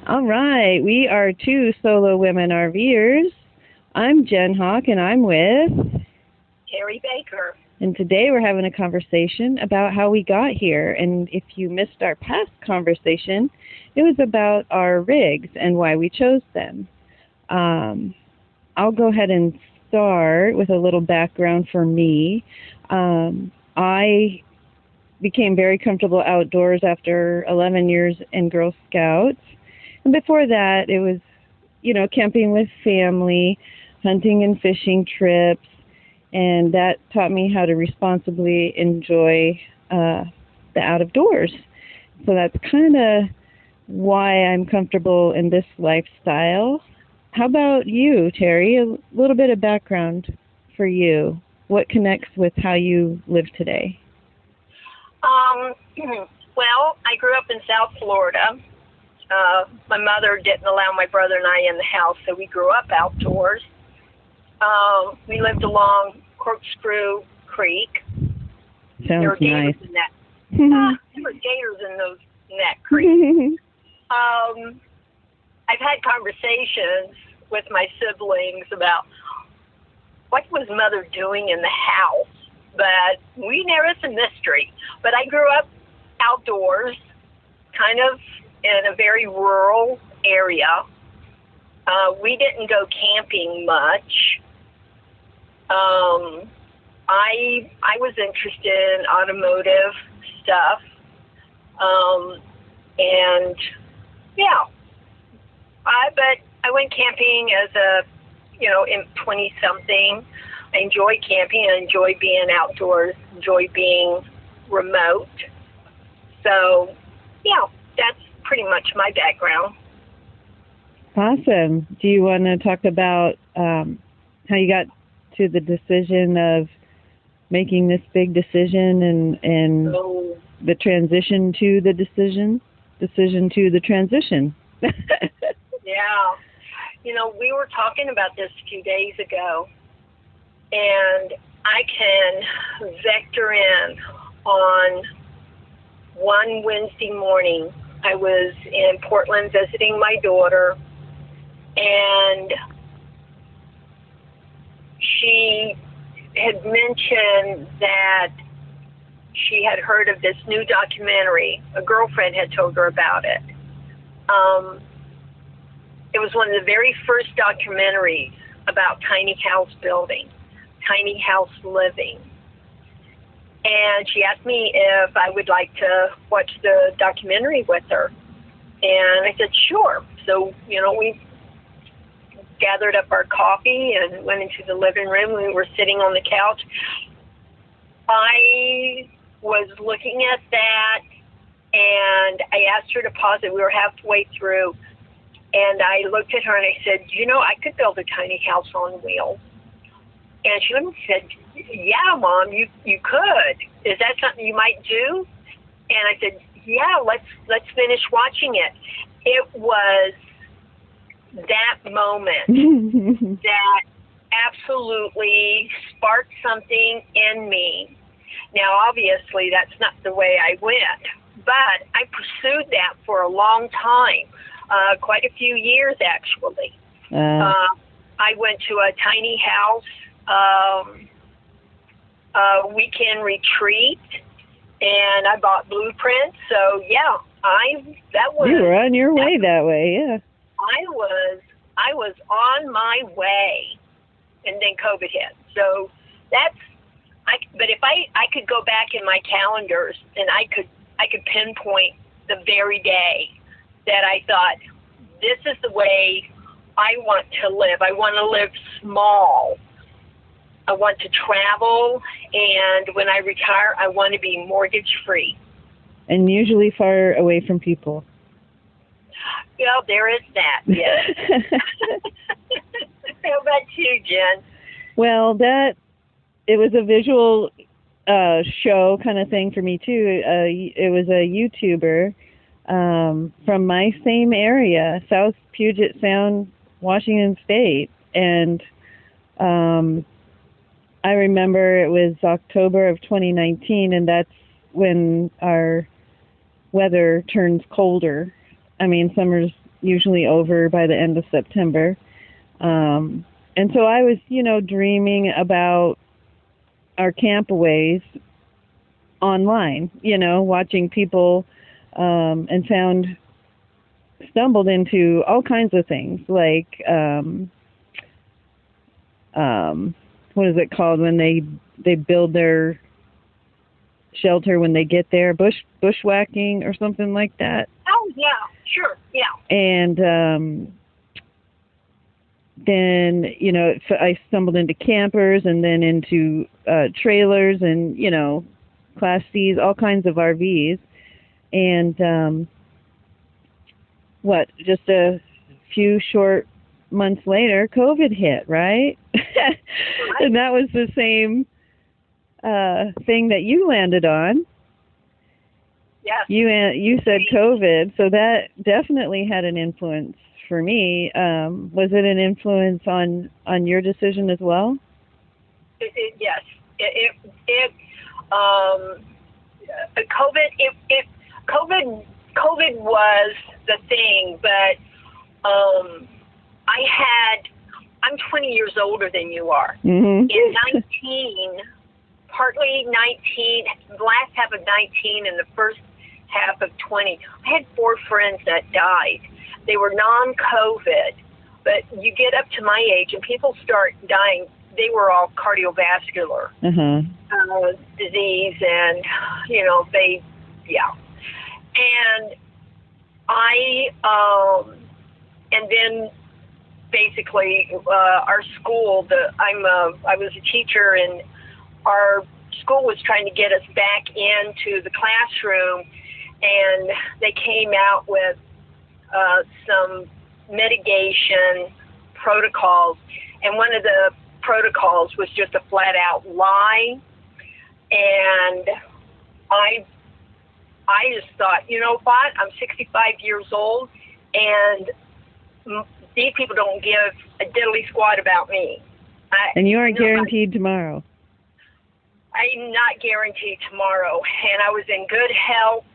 All right, we are two Solo Women RVers. I'm Jen Hawk, and I'm with Terry Baker. And today we're having a conversation about how we got here. And if you missed our past conversation, it was about our rigs and why we chose them. I'll go ahead and start with a little background for me. I became very comfortable outdoors after 11 years in Girl Scouts. And before that, it was, camping with family, hunting and fishing trips, and that taught me how to responsibly enjoy the out of doors. So that's kind of why I'm comfortable in this lifestyle. How about you, Terry? A little bit of background for you. What connects with how you live today? Well, I grew up in South Florida. My mother didn't allow my brother and I in the house, so we grew up outdoors. We lived along Corkscrew Creek. Sounds nice. In that. There were gators in that creek. I've had conversations with my siblings about what was Mother doing in the house, but it's a mystery. But I grew up outdoors, kind of in a very rural area. We didn't go camping much. I was interested in automotive stuff, and yeah. But I went camping as in 20-something. I enjoy camping. I enjoy being outdoors. Enjoy being remote. So, yeah, that's pretty much my background. Awesome. Do you want to talk about how you got to the decision of making this big decision and the transition to the decision to the transition? Yeah. We were talking about this a few days ago, and I can vector in on one Wednesday morning. I was in Portland visiting my daughter, and she had mentioned that she had heard of this new documentary. A girlfriend had told her about it. It was one of the very first documentaries about tiny house building, tiny house living. And she asked me if I would like to watch the documentary with her. And I said, sure. So, we gathered up our coffee and went into the living room. We were sitting on the couch. I was looking at that, and I asked her to pause it. We were halfway through. And I looked at her and I said, I could build a tiny house on wheels. And she looked and said, yeah, Mom, you could. Is that something you might do? And I said, yeah, let's finish watching it. It was that moment that absolutely sparked something in me. Now, obviously, that's not the way I went, but I pursued that for a long time. Quite a few years, actually. I went to a tiny house weekend retreat, and I bought blueprints. So yeah, you were on your way that way, yeah. I was on my way, and then COVID hit. So but if I could go back in my calendars, and I could pinpoint the very day that I thought, this is the way I want to live. I want to live small. I want to travel, and when I retire, I want to be mortgage-free. And usually far away from people. Well, there is that, yes. How about you, Jen? Well, it was a visual show kind of thing for me, too. It was a YouTuber from my same area, South Puget Sound, Washington State. And I remember it was October of 2019, and that's when our weather turns colder. I mean, summer's usually over by the end of September. And so I was, dreaming about our campaways online, watching people, and stumbled into all kinds of things like, what is it called when they build their shelter when they get there, bushwhacking or something like that. Oh yeah, sure, yeah. And then I stumbled into campers and then into trailers and Class C's, all kinds of RVs. And just a few short months later, COVID hit, right? And that was the same thing that you landed on. Yes. You said COVID, so that definitely had an influence for me. Was it an influence on your decision as well? Yes. COVID was the thing, but I'm 20 years older than you are. Mm-hmm. In partly 19, the last half of 19 and the first half of 20, I had 4 friends that died. They were non-COVID, but you get up to my age and people start dying. They were all cardiovascular disease, and And and then basically our school. I was a teacher, and our school was trying to get us back into the classroom, and they came out with some mitigation protocols, and one of the protocols was just a flat-out lie. And I just thought, you know what? I'm 65 years old, and these people don't give a diddly squat about me. And you aren't guaranteed tomorrow. I'm not guaranteed tomorrow, and I was in good health.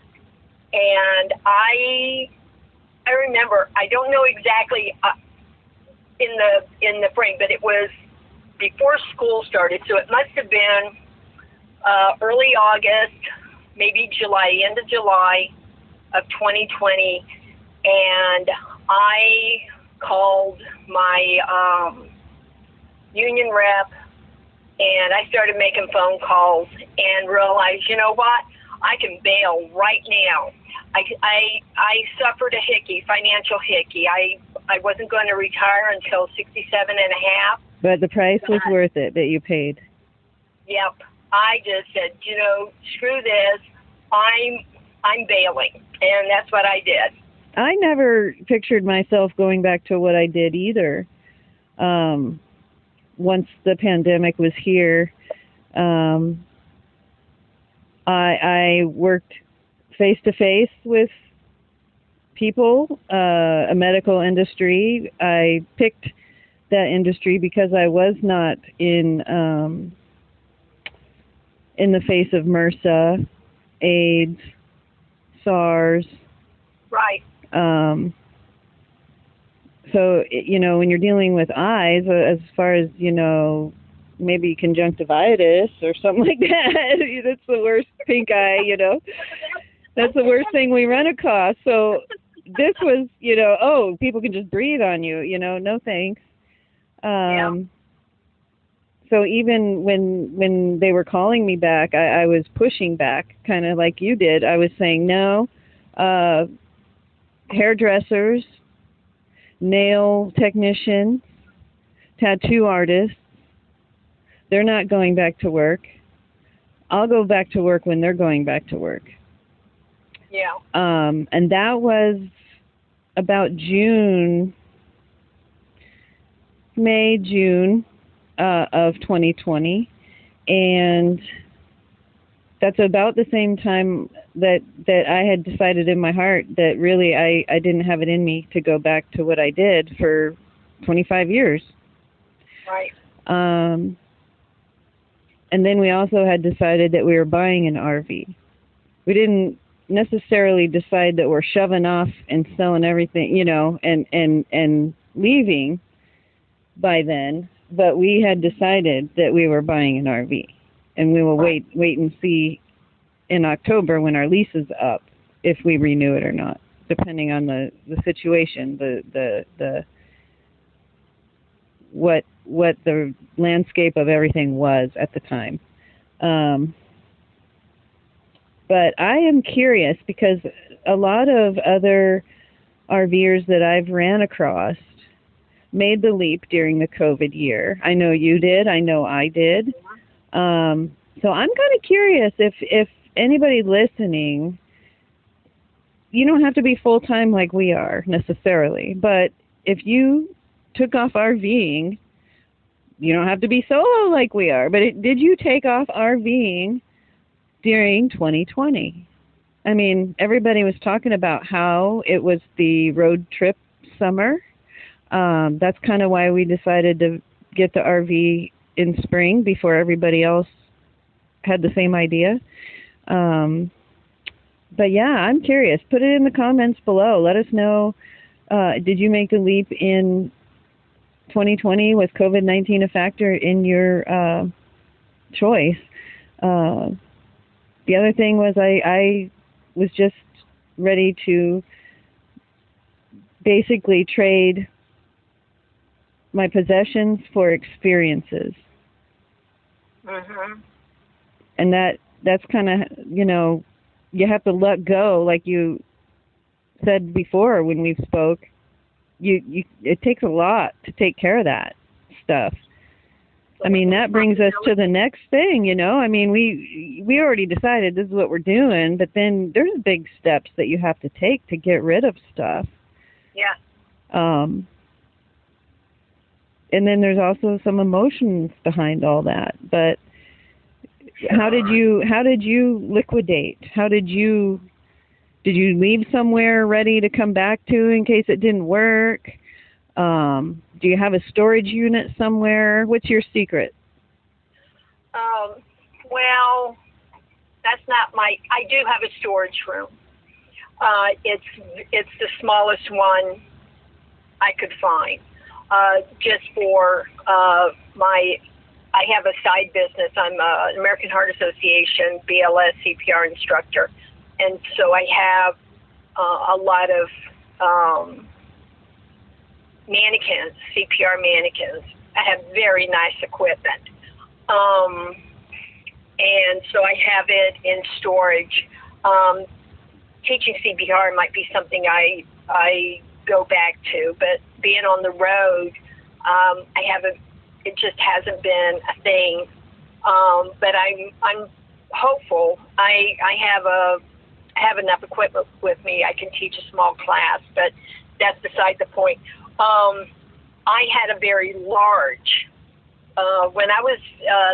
And I remember, I don't know exactly in the frame, but it was before school started, so it must have been early August, maybe July, end of July of 2020, and I called my union rep, and I started making phone calls and realized, you know what, I can bail right now. I suffered a financial hickey. I wasn't going to retire until 67 and a half. But the price was worth it that you paid. Yep. I just said, screw this. I'm bailing, and that's what I did. I never pictured myself going back to what I did either. Once the pandemic was here, I worked face-to-face with people, a medical industry. I picked that industry because I was not in the face of MRSA, AIDS, SARS. Right. So, when you're dealing with eyes, as far as, maybe conjunctivitis or something like that, that's the worst, pink eye, That's the worst thing we run across. So this was, people can just breathe on you, no thanks. So even when they were calling me back, I was pushing back, kind of like you did. I was saying no. Hairdressers, nail technicians, tattoo artists, they're not going back to work. I'll go back to work when they're going back to work. Yeah. And that was about May, June of 2020. And that's about the same time that I had decided in my heart that really I didn't have it in me to go back to what I did for 25 years. Right. And then we also had decided that we were buying an RV. we didn't necessarily decide that we're shoving off and selling everything, you know, and leaving by then, but we had decided that we were buying an RV, and we will wait and see in October when our lease is up if we renew it or not, depending on the situation, the what the landscape of everything was at the time. But I am curious because a lot of other RVers that I've ran across made the leap during the COVID year. I know you did. I know I did. So I'm kind of curious if anybody listening, you don't have to be full-time like we are necessarily, but if you took off RVing, you don't have to be solo like we are, but did you take off RVing during 2020? I mean, everybody was talking about how it was the road trip summer. That's kind of why we decided to get the RV in spring before everybody else had the same idea. But yeah, I'm curious. Put it in the comments below. Let us know, did you make the leap in 2020? Was COVID-19 a factor in your choice? The other thing was I was just ready to basically trade my possessions for experiences. Mm-hmm. And that's kind of, you know, you have to let go, like you said before when we spoke. It takes a lot to take care of that stuff. I mean, that brings us to the next thing, you know. I mean, we already decided this is what we're doing, but then there's big steps that you have to take to get rid of stuff. Yeah. And then there's also some emotions behind all that. But how did you liquidate? Did you leave somewhere ready to come back to in case it didn't work? Do you have a storage unit somewhere? What's your secret? Well, that's not I do have a storage room. It's the smallest one I could find. Just for I have a side business. I'm an American Heart Association BLS CPR instructor, and so I have a lot of mannequins, CPR mannequins. I have very nice equipment, and so I have it in storage. Teaching CPR might be something I go back to, but being on the road, I haven't. It just hasn't been a thing. But I'm hopeful. I have enough equipment with me. I can teach a small class, but that's beside the point. I had a very large. When I was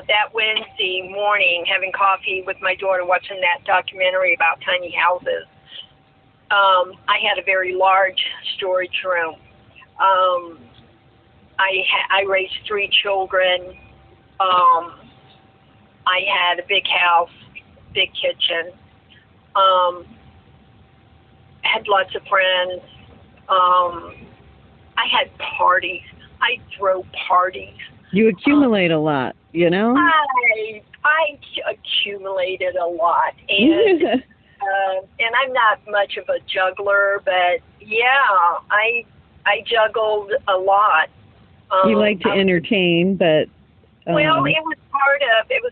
that Wednesday morning having coffee with my daughter, watching that documentary about tiny houses, I had a very large storage room. I raised 3 children. I had a big house, big kitchen. Had lots of friends. I had parties. I throw parties. You accumulate a lot, you know? I accumulated a lot, and and I'm not much of a juggler, but yeah, I juggled a lot. You like to entertain, but well, it was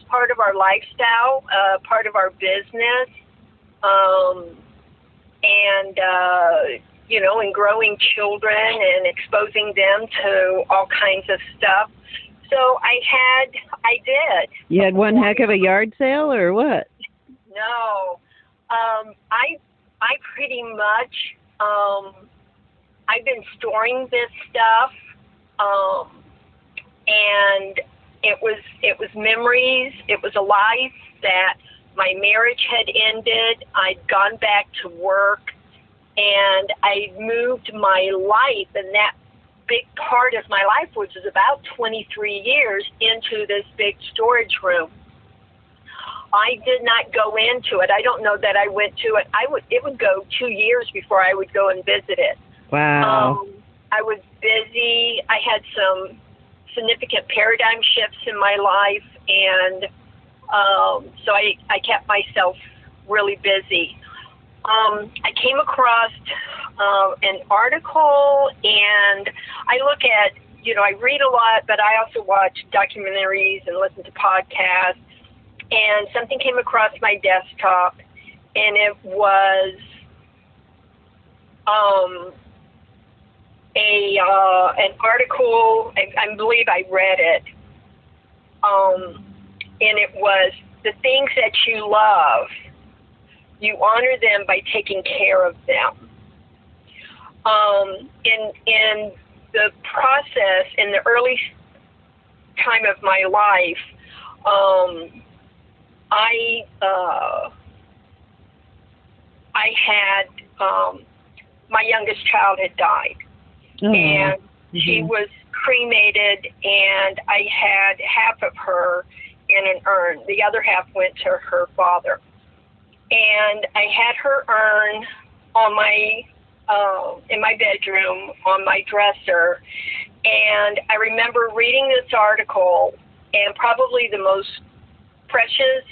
part of our lifestyle, part of our business, and you know, and growing children and exposing them to all kinds of stuff. So I did. You had one heck of a yard sale, or what? No, I pretty much I've been storing this stuff, and it was memories. It was a life that my marriage had ended. I'd gone back to work, and I moved my life, and that big part of my life, which is about 23 years, into this big storage room. I did not go into it. I don't know that I went to it. It would go 2 years before I would go and visit it. Wow. I was busy. I had some significant paradigm shifts in my life, and so I kept myself really busy. I came across an article, and I look at, I read a lot, but I also watch documentaries and listen to podcasts, and something came across my desktop, and it was an article. I believe I read it, and it was, the things that you love, you honor them by taking care of them. In the process, in the early time of my life, I had my youngest child had died, and she was cremated, and I had half of her in an urn. The other half went to her father, and I had her urn on my in my bedroom on my dresser, and I remember reading this article, and probably the most precious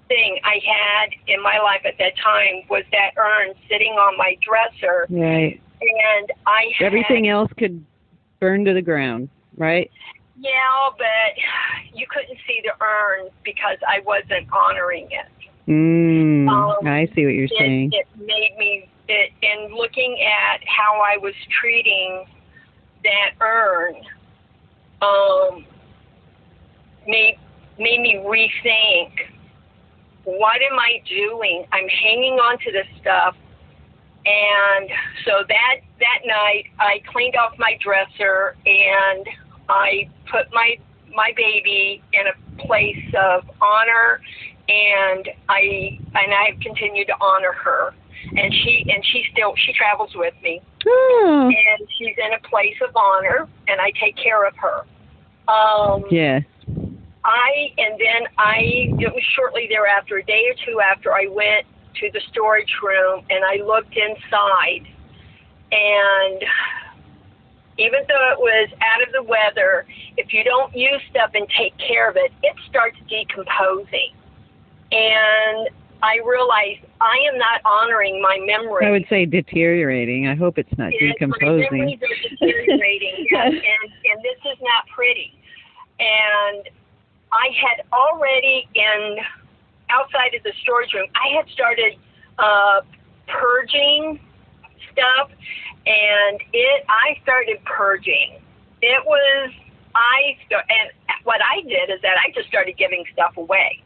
thing I had in my life at that time was that urn sitting on my dresser. Right. And everything else could burn to the ground, right? Yeah, but you couldn't see the urn because I wasn't honoring it. I see what you're saying. It made me, in looking at how I was treating that urn, made me rethink, what am I doing? I'm hanging on to this stuff. And so that night, I cleaned off my dresser, and I put my baby in a place of honor, and I have continued to honor her. And she travels with me, and she's in a place of honor, and I take care of her. Yes. It was shortly thereafter, a day or two after, I went to the storage room, and I looked inside, and even though it was out of the weather, if you don't use stuff and take care of it, it starts decomposing. And I realized I am not honoring my memory. I would say deteriorating. I hope it's not decomposing. My memories are deteriorating, and this is not pretty. And I had already, outside of the storage room, I had started purging stuff, and I started purging. And what I did is that I just started giving stuff away.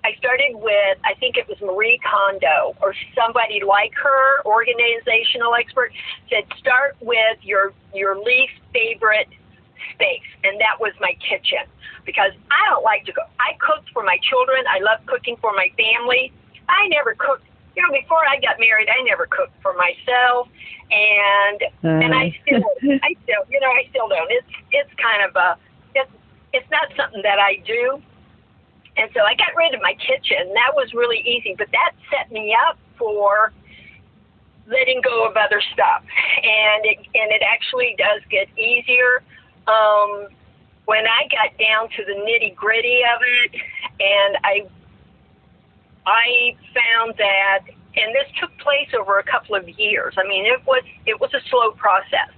I started with, I think it was Marie Kondo or somebody like her, organizational expert, said start with your least favorite space, and that was my kitchen, because I don't like to cook. I cooked for my children. I love cooking for my family. I never cooked. Before I got married, I never cooked for myself, and I still don't. It's kind of it's not something that I do. And so I got rid of my kitchen. That was really easy, but that set me up for letting go of other stuff. And it actually does get easier. When I got down to the nitty-gritty of it, and I found that, and this took place over a couple of years. I mean, it was a slow process.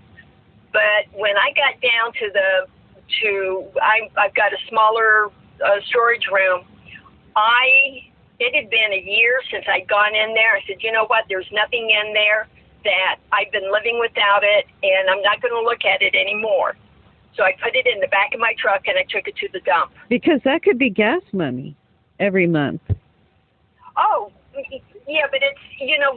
But when I got down I've got a smaller storage room. It had been a year since I'd gone in there. I said, you know what? There's nothing in there, that I've been living without it, and I'm not going to look at it anymore. So I put it in the back of my truck, and I took it to the dump. Because that could be gas money every month. Oh, yeah, but it's,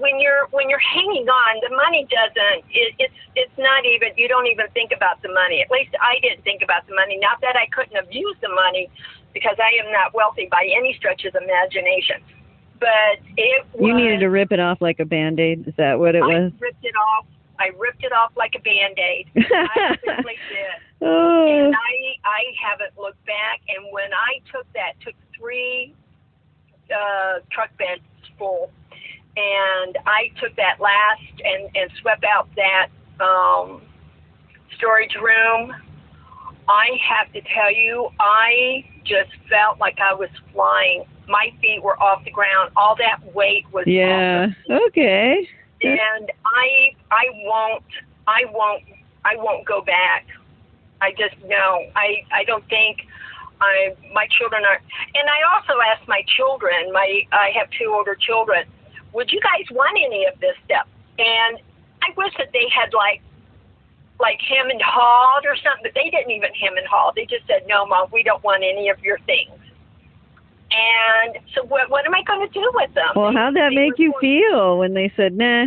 when you're hanging on, the money doesn't, it's not even, you don't even think about the money. At least I didn't think about the money. Not that I couldn't have used the money, because I am not wealthy by any stretch of the imagination. But you needed to rip it off like a Band-Aid? Is that what it was? I ripped it off like a Band-Aid. I simply did. And I haven't looked back. And when I took 3 truck beds full. And I took that last and swept out that storage room. I have to tell you, I just felt like I was flying. My feet were off the ground. All that weight was Yeah. off. Okay. And I won't go back. I just no. I don't think my children are. And I also asked my children. I have 2 older children. Would you guys want any of this stuff? And I wish that they had like hem and hawed or something, but they didn't even hem and haw. They just said, no, Mom, we don't want any of your things. And so what am I going to do with them? Well, how'd that make you feel when they said, nah,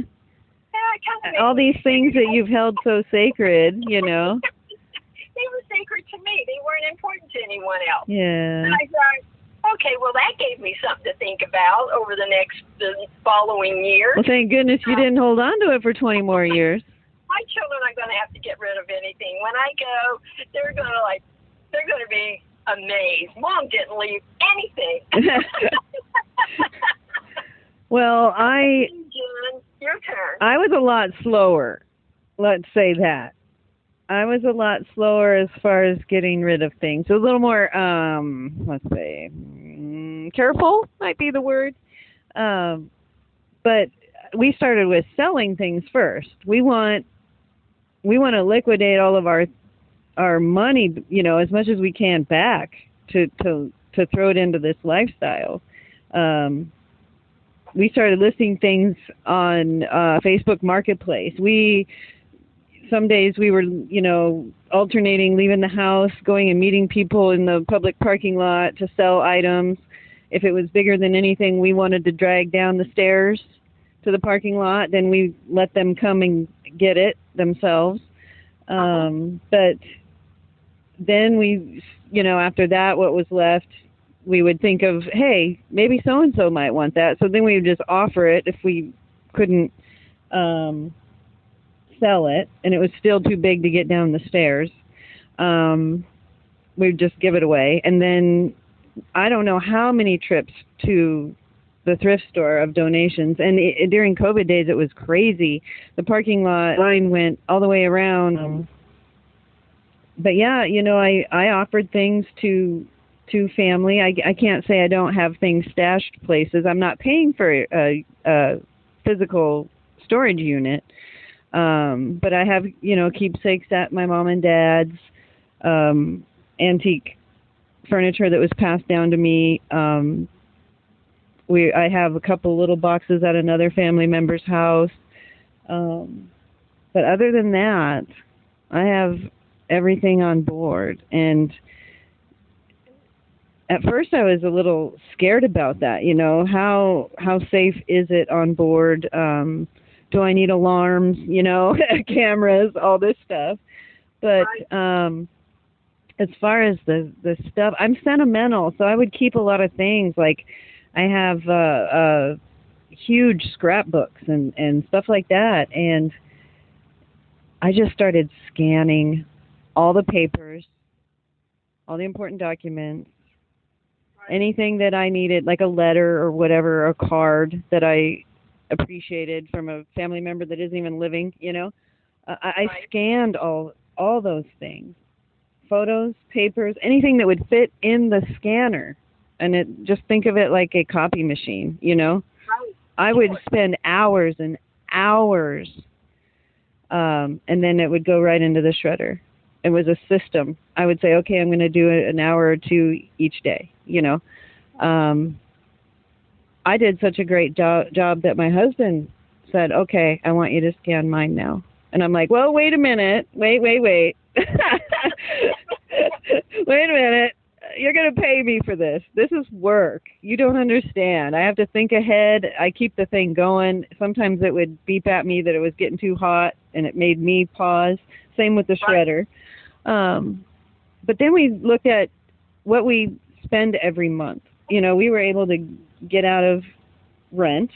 all these things that you've held so sacred, you know? They were sacred to me. They weren't important to anyone else. Yeah. And I thought, okay, well, that gave me something to think about over the following years. Well, thank goodness you didn't hold on to it for 20 more years. My children are going to have to get rid of anything. When I go, they're going to be amazed. Mom didn't leave anything. Well, Jen, your turn. I was a lot slower. Let's say that. I was a lot slower as far as getting rid of things. A little more, let's say, careful might be the word. But we started with selling things first. We want to liquidate all of our money, you know, as much as we can back to throw it into this lifestyle. We started listing things on Facebook Marketplace. Some days we were, you know, alternating, leaving the house, going and meeting people in the public parking lot to sell items. If it was bigger than anything we wanted to drag down the stairs to the parking lot, then we let them come and get it themselves. But then we, you know, after that, what was left, we would think of, hey, maybe so-and-so might want that. So then we would just offer it if we couldn't sell it, and it was still too big to get down the stairs. We'd just give it away. And then I don't know how many trips to the thrift store of donations. And during COVID days, it was crazy. The parking lot line went all the way around. But yeah, you know, I offered things to family. I can't say I don't have things stashed places. I'm not paying for a physical storage unit. But I have, you know, keepsakes at my mom and dad's, antique furniture that was passed down to me. I have a couple little boxes at another family member's house. But other than that, I have everything on board. And at first I was a little scared about that, you know, how safe is it on board? Do I need alarms, you know, cameras, all this stuff? But as far as the stuff, I'm sentimental, so I would keep a lot of things. Like I have huge scrapbooks and stuff like that. And I just started scanning all the papers, all the important documents, anything that I needed, like a letter or whatever, a card that I appreciated from a family member that isn't even living, you know. I scanned all those things, photos, papers, anything that would fit in the scanner. And just think of it like a copy machine, you know. I would spend hours and hours, and then it would go right into the shredder. It was a system. I would say, okay, I'm going to do it an hour or two each day, you know. I did such a great job that my husband said, okay, I want you to scan mine now. And I'm like, well, wait a minute. Wait. Wait a minute. You're going to pay me for this. This is work. You don't understand. I have to think ahead. I keep the thing going. Sometimes it would beep at me that it was getting too hot, and it made me pause. Same with the shredder. But then we looked at what we spend every month. You know, we were able to get out of rent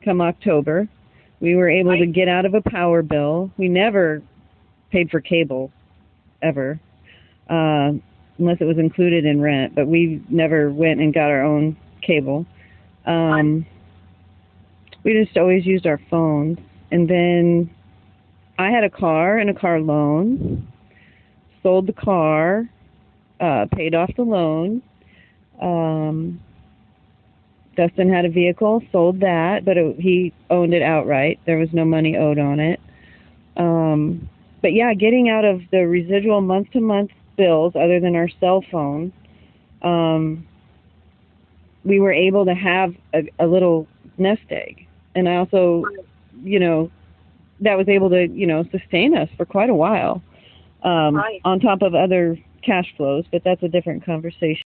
come October. We were able to get out of a power bill. We never paid for cable, ever, unless it was included in rent. But we never went and got our own cable. We just always used our phones. And then I had a car and a car loan, sold the car, paid off the loan. Dustin had a vehicle, sold that, but he owned it outright. There was no money owed on it. But yeah, getting out of the residual month-to-month bills, other than our cell phone, we were able to have a little nest egg. And I also, you know, that was able to, you know, sustain us for quite a while, on top of other cash flows, but that's a different conversation.